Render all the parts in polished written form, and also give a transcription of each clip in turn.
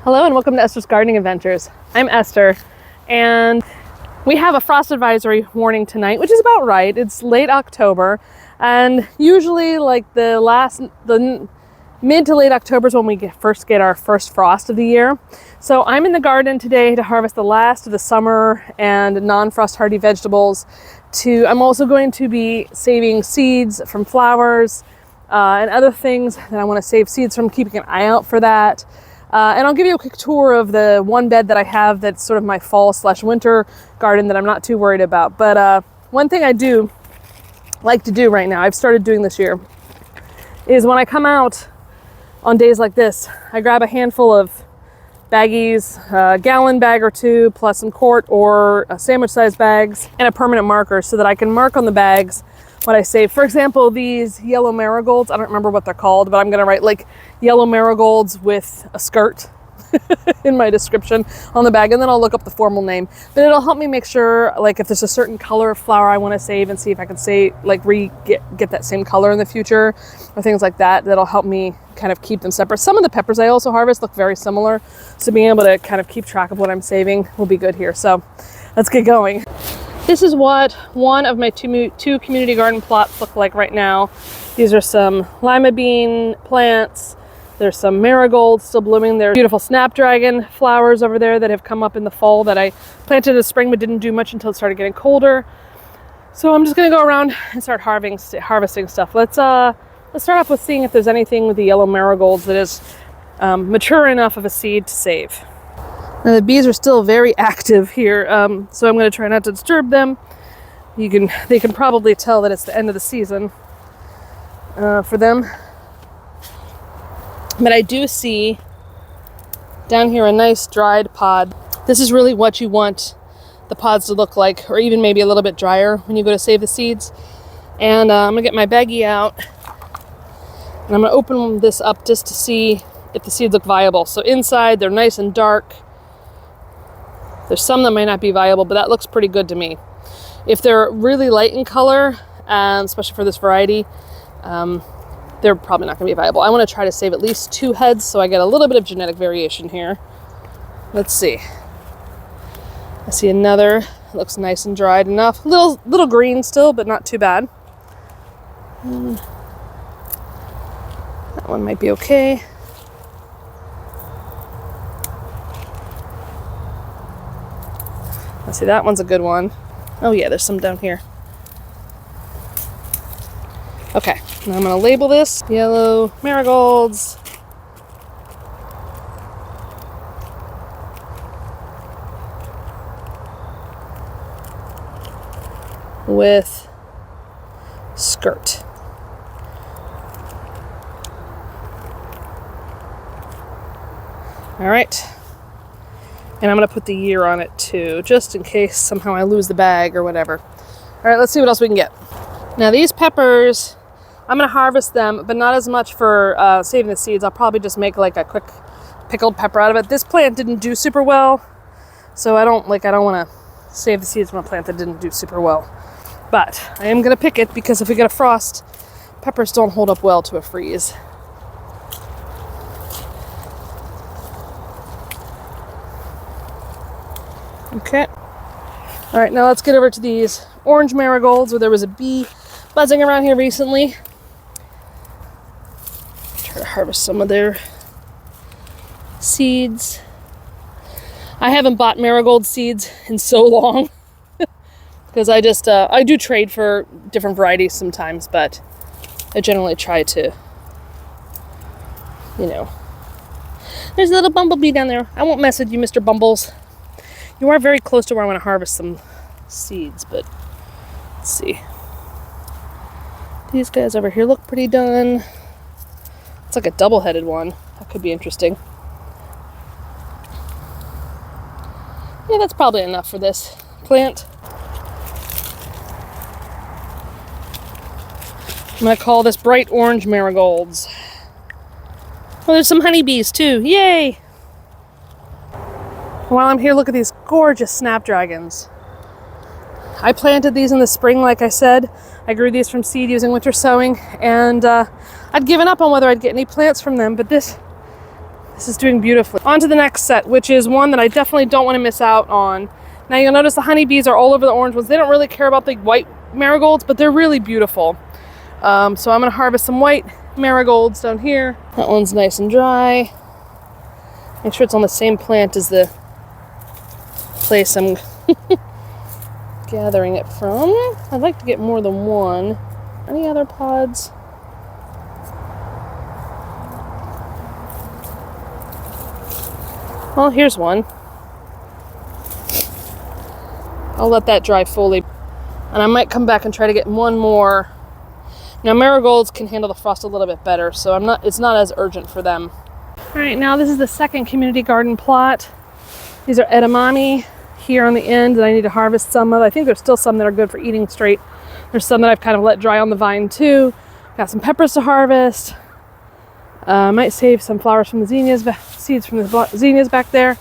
Hello and welcome to Esther's Gardening Adventures. I'm Esther and we have a frost advisory warning tonight, which is about right. It's late October and usually like the mid to late October is when we first get our first frost of the year. So I'm in the garden today to harvest the last of the summer and non-frost hardy vegetables. I'm also going to be saving seeds from flowers and other things that I want to save seeds from, keeping an eye out for that. And I'll give you a quick tour of the one bed that I have that's sort of my fall/winter garden that I'm not too worried about. But one thing I do like to do right now, I've started doing this year, is when I come out on days like this, I grab a handful of baggies, a gallon bag or two, plus some quart or sandwich-sized bags, and a permanent marker so that I can mark on the bags what I save. For example, these yellow marigolds, I don't remember what they're called, but I'm gonna write like yellow marigolds with a skirt in my description on the bag, and then I'll look up the formal name. But it'll help me make sure, like if there's a certain color of flower I want to save, and see if I can get that same color in the future, or things like that. That'll help me kind of keep them separate. Some of the peppers I also harvest look very similar, so being able to kind of keep track of what I'm saving will be good here. So let's get going. This is what one of my two community garden plots look like right now. These are some lima bean plants. There's some marigolds still blooming. There's beautiful snapdragon flowers over there that have come up in the fall that I planted in the spring but didn't do much until it started getting colder. So I'm just gonna go around and start harvesting stuff. Let's start off with seeing if there's anything with the yellow marigolds that is mature enough of a seed to save. Now the bees are still very active here, so I'm going to try not to disturb them. They can probably tell that it's the end of the season for them. But I do see down here a nice dried pod. This is really what you want the pods to look like, or even maybe a little bit drier when you go to save the seeds. And I'm going to get my baggie out, and I'm going to open this up just to see if the seeds look viable. So inside they're nice and dark. There's some that might not be viable, but that looks pretty good to me. If they're really light in color, especially for this variety, they're probably not going to be viable. I want to try to save at least 2 heads so I get a little bit of genetic variation here. Let's see. I see another. It looks nice and dried enough. Little green still, but not too bad. That one might be okay. Let's see, that one's a good one. Oh yeah, there's some down here. Okay, now I'm gonna label this yellow marigolds. With skirt. All right. And I'm going to put the year on it too, just in case somehow I lose the bag or whatever. All right, let's see what else we can get. Now these peppers, I'm going to harvest them, but not as much for saving the seeds. I'll probably just make like a quick pickled pepper out of it. This plant didn't do super well, so I don't want to save the seeds from a plant that didn't do super well. But I am going to pick it because if we get a frost, peppers don't hold up well to a freeze. Okay. All right, now let's get over to these orange marigolds, where there was a bee buzzing around here recently. Try to harvest some of their seeds. I haven't bought marigold seeds in so long because I do trade for different varieties sometimes, but I generally try to, There's a little bumblebee down there. I won't mess with you, Mr. Bumbles. You are very close to where I want to harvest some seeds, but let's see. These guys over here look pretty done. It's like a double-headed one. That could be interesting. Yeah, that's probably enough for this plant. I'm going to call this bright orange marigolds. Oh, there's some honeybees too. Yay! While I'm here, look at these gorgeous snapdragons. I planted these in the spring, like I said. I grew these from seed using winter sowing, and I'd given up on whether I'd get any plants from them, but this This is doing beautifully. On to the next set, which is one that I definitely don't want to miss out on. Now you'll notice the honeybees are all over the orange ones. They don't really care about the white marigolds, but they're really beautiful. So I'm gonna harvest some white marigolds down here. That one's nice and dry. Make sure it's on the same plant as the place I'm gathering it from. I'd like to get more than one. Any other pods? Well, here's one. I'll let that dry fully. And I might come back and try to get one more. Now marigolds can handle the frost a little bit better, so it's not as urgent for them. All right, now this is the second community garden plot. These are edamame here on the end that I need to harvest some of. I think there's still some that are good for eating straight. There's some that I've kind of let dry on the vine too. Got some peppers to harvest. I might save some flowers from the zinnias, seeds from the zinnias back there.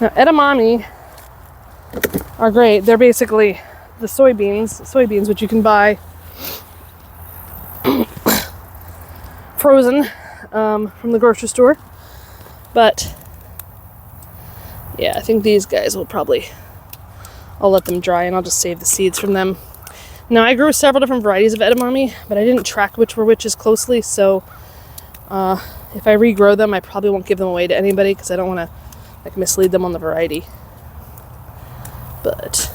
Now edamame are great. They're basically the soybeans which you can buy frozen from the grocery store. But yeah, I think these guys will I'll let them dry and I'll just save the seeds from them. Now I grew several different varieties of edamame, but I didn't track which were which as closely, so if I regrow them, I probably won't give them away to anybody because I don't want to mislead them on the variety. But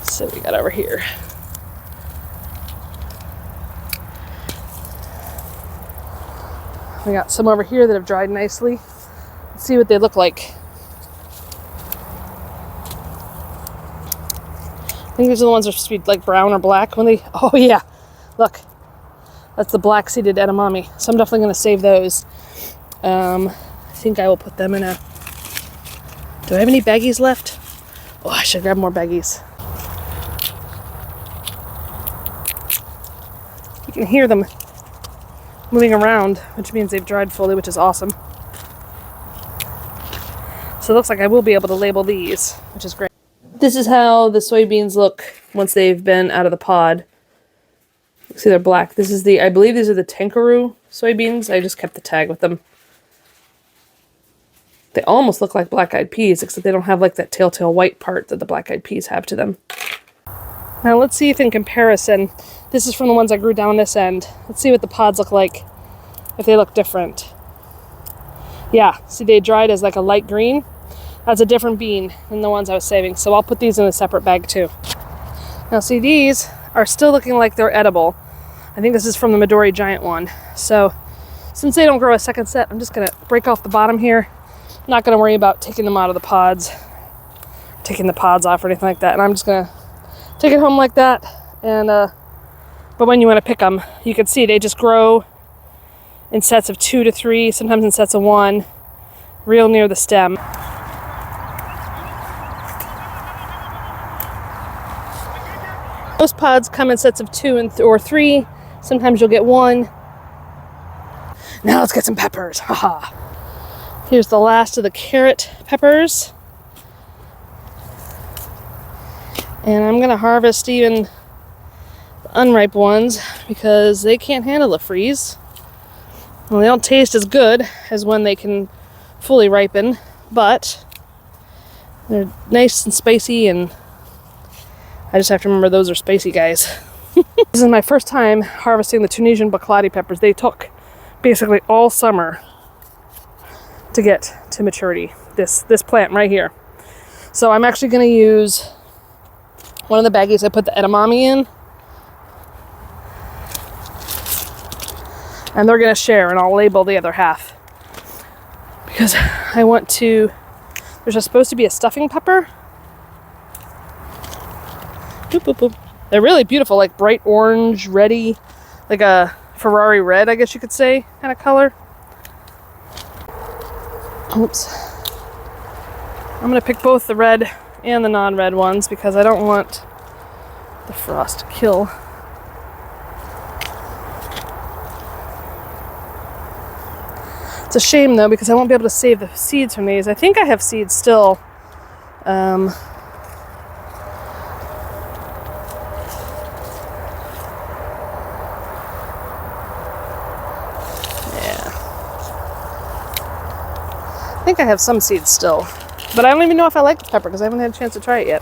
so we got over here. We got some over here that have dried nicely. Let's see what they look like. I think these are the ones that are supposed to be like brown or black when they, oh yeah, look. That's the black seeded edamame. So I'm definitely gonna save those. I think I will put them in a, do I have any baggies left? Oh, I should grab more baggies. You can hear them moving around, which means they've dried fully, which is awesome. So it looks like I will be able to label these, which is great. This is how the soybeans look once they've been out of the pod. See, they're black. This is I believe these are the Tenkaru soybeans. I just kept the tag with them. They almost look like black-eyed peas, except they don't have like that telltale white part that the black-eyed peas have to them. Now let's see if in comparison, this is from the ones I grew down this end. Let's see what the pods look like, if they look different. Yeah, see they dried as like a light green. That's a different bean than the ones I was saving, so I'll put these in a separate bag too. Now see, these are still looking like they're edible. I think this is from the Midori Giant one. So since they don't grow a second set, I'm just gonna break off the bottom here. I'm not gonna worry about taking them out of the pods, taking the pods off or anything like that. And I'm just gonna take it home like that. And but when you want to pick them, you can see they just grow in sets of 2 to 3, sometimes in sets of 1, real near the stem. Most pods come in sets of 2 or 3. Sometimes you'll get 1. Now let's get some peppers. Haha. Here's the last of the carrot peppers. And I'm gonna harvest even the unripe ones because they can't handle a freeze. Well, they don't taste as good as when they can fully ripen, but they're nice and spicy, and I just have to remember those are spicy guys. This is my first time harvesting the Tunisian Baklati peppers. They took basically all summer to get to maturity, this plant right here. So I'm actually going to use one of the baggies I put the edamame in, and they're going to share, and I'll label the other half because I want to, there's supposed to be a stuffing pepper. Boop, boop, boop. They're really beautiful, like bright orange, reddy, like a Ferrari red, I guess you could say, kind of color. Oops. I'm going to pick both the red and the non-red ones because I don't want the frost to kill. It's a shame though because I won't be able to save the seeds from these. I think I have seeds still. I think I have some seeds still, but I don't even know if I like the pepper because I haven't had a chance to try it yet.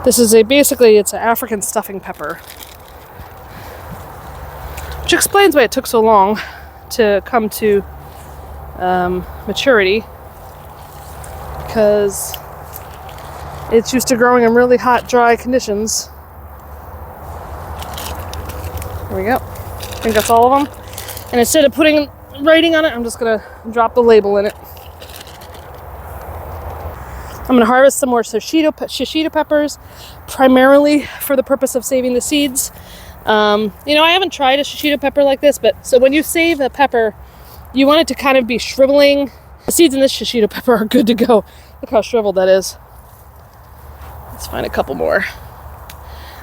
This is basically it's an African stuffing pepper, which explains why it took so long to come to maturity, because it's used to growing in really hot, dry conditions. There we go. I think that's all of them. And instead of putting writing on it, I'm just gonna drop the label in it. I'm gonna harvest some more shishito peppers, primarily for the purpose of saving the seeds. I haven't tried a shishito pepper like this, but so when you save a pepper, you want it to kind of be shriveling. The seeds in this shishito pepper are good to go. Look how shriveled that is. Let's find a couple more.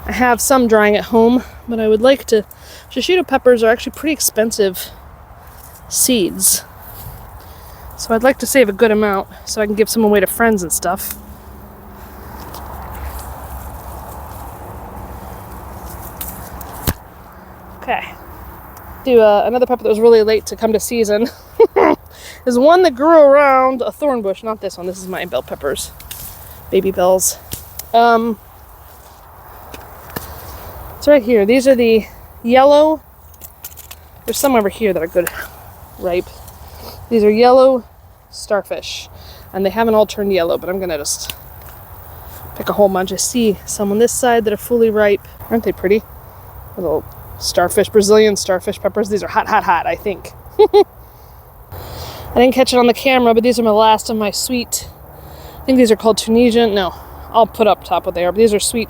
I have some drying at home, but I would like to. Shishito peppers are actually pretty expensive seeds, so I'd like to save a good amount so I can give some away to friends and stuff. Okay, do another pepper that was really late to come to season. Is one that grew around a thorn bush, not this one. This is my bell peppers, baby bells. It's right here. These are the yellow. There's some over here that are good ripe. These are yellow starfish, and they haven't all turned yellow, but I'm gonna just pick a whole bunch. I see some on this side that are fully ripe. Aren't they pretty? Little starfish, Brazilian starfish peppers. These are hot, hot, hot, I think. I didn't catch it on the camera, but these are my last of my sweet, I think these are called Tunisian. No, I'll put up top what they are, but these are sweet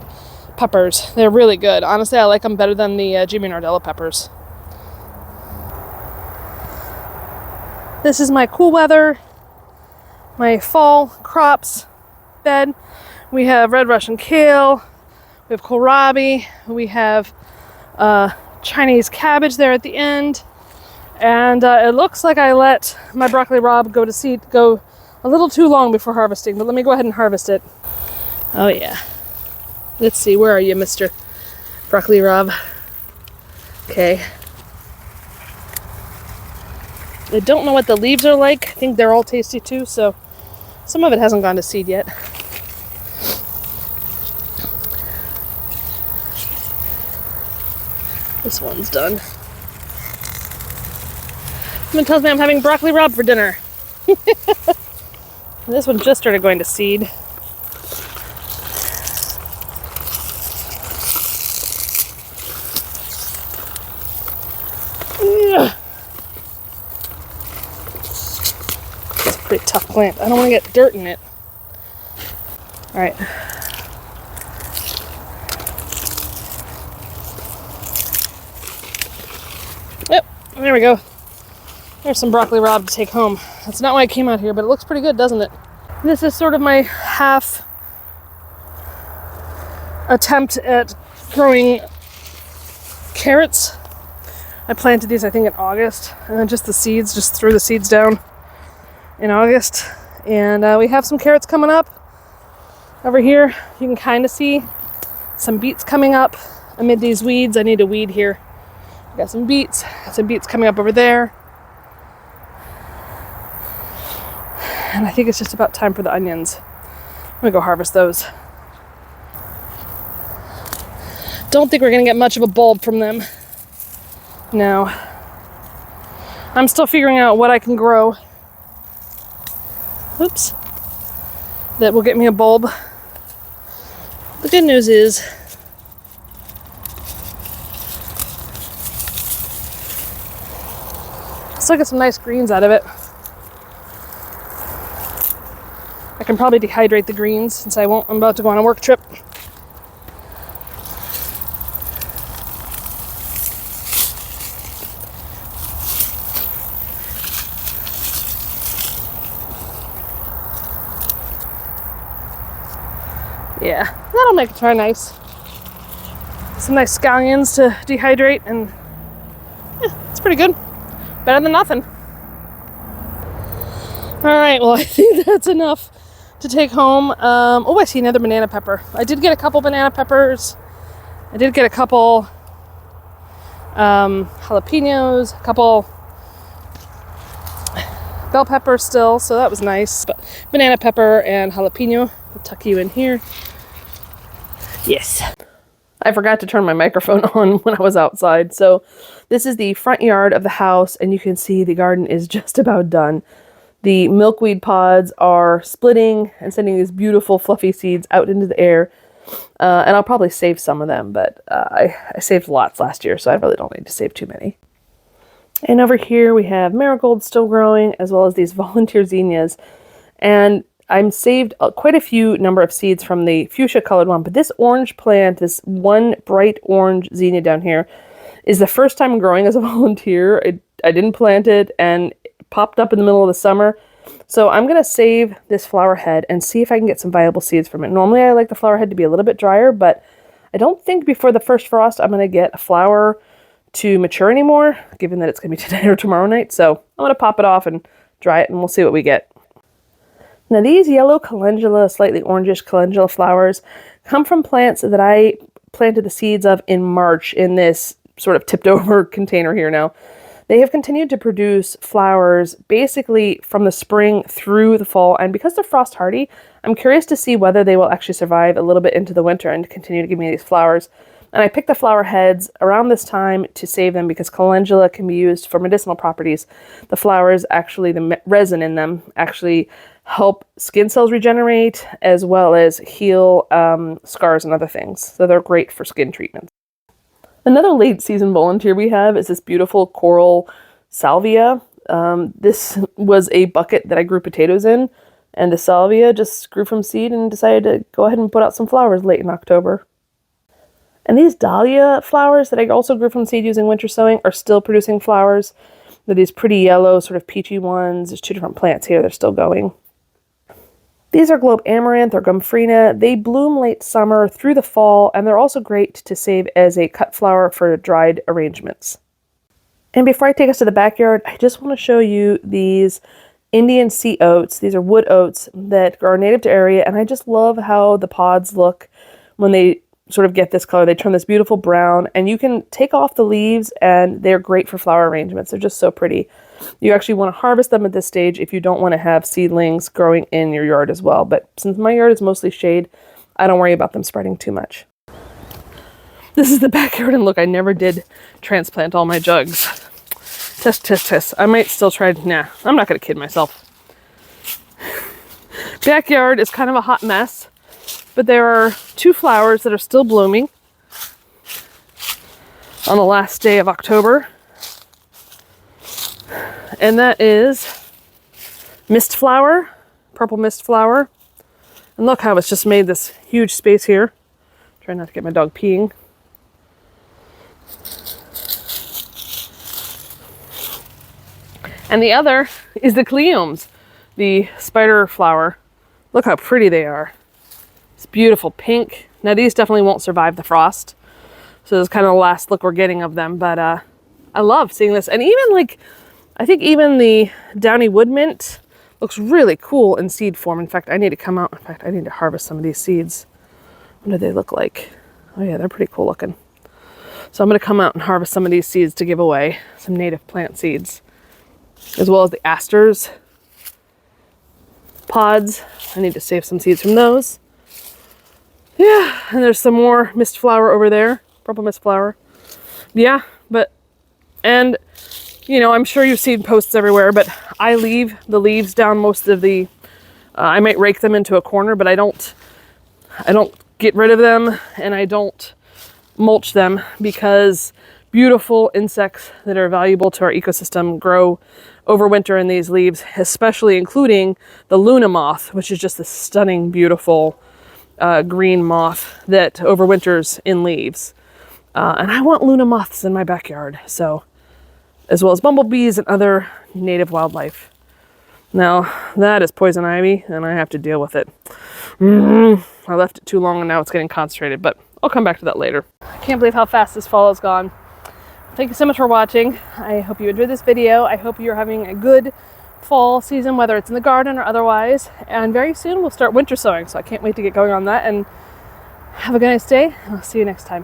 peppers. They're really good. Honestly, I like them better than the Jimmy Nardella peppers. This is my cool weather, my fall crops bed. We have red Russian kale, we have kohlrabi, we have Chinese cabbage there at the end, and it looks like I let my broccoli rabe go to seed go a little too long before harvesting, but let me go ahead and harvest it. Oh yeah. Let's see, where are you, Mr. Broccoli rabe? Okay. I don't know what the leaves are like. I think they're all tasty too, so some of it hasn't gone to seed yet. This one's done. Someone tells me I'm having broccoli rabe for dinner. This one just started going to seed. It's a pretty tough plant. I don't want to get dirt in it. All right. Yep, there we go. There's some broccoli rabe to take home. That's not why I came out here, but it looks pretty good, doesn't it? This is sort of my half attempt at growing carrots. I planted these, I think, in August, and then just threw the seeds down in August. And we have some carrots coming up over here. You can kind of see some beets coming up amid these weeds. I need to weed here. Got some beets coming up over there. And I think it's just about time for the onions. I'm gonna go harvest those. Don't think we're gonna get much of a bulb from them. No. I'm still figuring out what I can grow. Oops. That will get me a bulb. The good news is I still get some nice greens out of it. I can probably dehydrate the greens since I'm about to go on a work trip. Yeah, that'll make it try nice. Some nice scallions to dehydrate, and yeah, it's pretty good. Better than nothing. All right, well, I think that's enough to take home. Oh, I see another banana pepper. I did get a couple banana peppers. I did get a couple jalapenos, a couple bell pepper still, so that was nice. But banana pepper and jalapeno. I'll tuck you in here. Yes. I forgot to turn my microphone on when I was outside. So this is the front yard of the house, and you can see the garden is just about done. The milkweed pods are splitting and sending these beautiful fluffy seeds out into the air. And I'll probably save some of them, but I saved lots last year, so I really don't need to save too many. And over here we have marigolds still growing, as well as these volunteer zinnias. And I'm saved quite a few number of seeds from the fuchsia colored one, but this orange plant, this one bright orange zinnia down here, is the first time growing as a volunteer. I didn't plant it, and it popped up in the middle of the summer. So I'm going to save this flower head and see if I can get some viable seeds from it. Normally I like the flower head to be a little bit drier, but I don't think before the first frost I'm going to get a flower to mature anymore, given that it's going to be today or tomorrow night. So I'm going to pop it off and dry it, and we'll see what we get. Now these yellow calendula, slightly orangish calendula flowers come from plants that I planted the seeds of in March in this sort of tipped over container here now. They have continued to produce flowers basically from the spring through the fall, and because they're frost hardy, I'm curious to see whether they will actually survive a little bit into the winter and continue to give me these flowers. And I picked the flower heads around this time to save them because calendula can be used for medicinal properties. The flowers, actually, the resin in them actually help skin cells regenerate as well as heal scars and other things. So they're great for skin treatments. Another late season volunteer we have is this beautiful coral salvia. This was a bucket that I grew potatoes in, and the salvia just grew from seed and decided to go ahead and put out some flowers late in October. And these dahlia flowers that I also grew from seed using winter sowing are still producing flowers. They're these pretty yellow, sort of peachy ones. There's two different plants here. They're still going. These are globe amaranth or gomphrena. They bloom late summer through the fall, and they're also great to save as a cut flower for dried arrangements. And before I take us to the backyard, I just want to show you these Indian sea oats. These are wood oats that are native to area, and I just love how the pods look when they sort of get this color. They turn this beautiful brown, and you can take off the leaves, and they're great for flower arrangements. They're just so pretty. You actually want to harvest them at this stage if you don't want to have seedlings growing in your yard as well. But since my yard is mostly shade, I don't worry about them spreading too much. This is the backyard, and look, I never did transplant all my jugs. Test. I might still try. Nah, I'm not going to kid myself. Backyard is kind of a hot mess, but there are two flowers that are still blooming on the last day of October. And that is mist flower, purple mist flower. And look how it's just made this huge space here. Try not to get my dog peeing. And the other is the cleomes, the spider flower. Look how pretty they are. It's beautiful pink. Now these definitely won't survive the frost. So this is kind of the last look we're getting of them. But I love seeing this. And even like, I think even the downy wood mint looks really cool in seed form. In fact, I need to come out. In fact, I need to harvest some of these seeds. What do they look like? Oh yeah, they're pretty cool looking. So I'm going to come out and harvest some of these seeds to give away, some native plant seeds, as well as the asters pods. I need to save some seeds from those. Yeah, and there's some more mist flower over there, purple mist flower. Yeah, and you know, I'm sure you've seen posts everywhere, but I leave the leaves down most of the, I might rake them into a corner, but I don't get rid of them, and I don't mulch them because beautiful insects that are valuable to our ecosystem grow over winter in these leaves, especially including the Luna moth, which is just a stunning, beautiful green moth that overwinters in leaves. And I want Luna moths in my backyard, so, as well as bumblebees and other native wildlife. Now, that is poison ivy, and I have to deal with it. I left it too long, and now it's getting concentrated, but I'll come back to that later. I can't believe how fast this fall has gone. Thank you so much for watching. I hope you enjoyed this video. I hope you're having a good fall season, whether it's in the garden or otherwise. And very soon we'll start winter sowing, so I can't wait to get going on that. And have a nice day. I'll see you next time.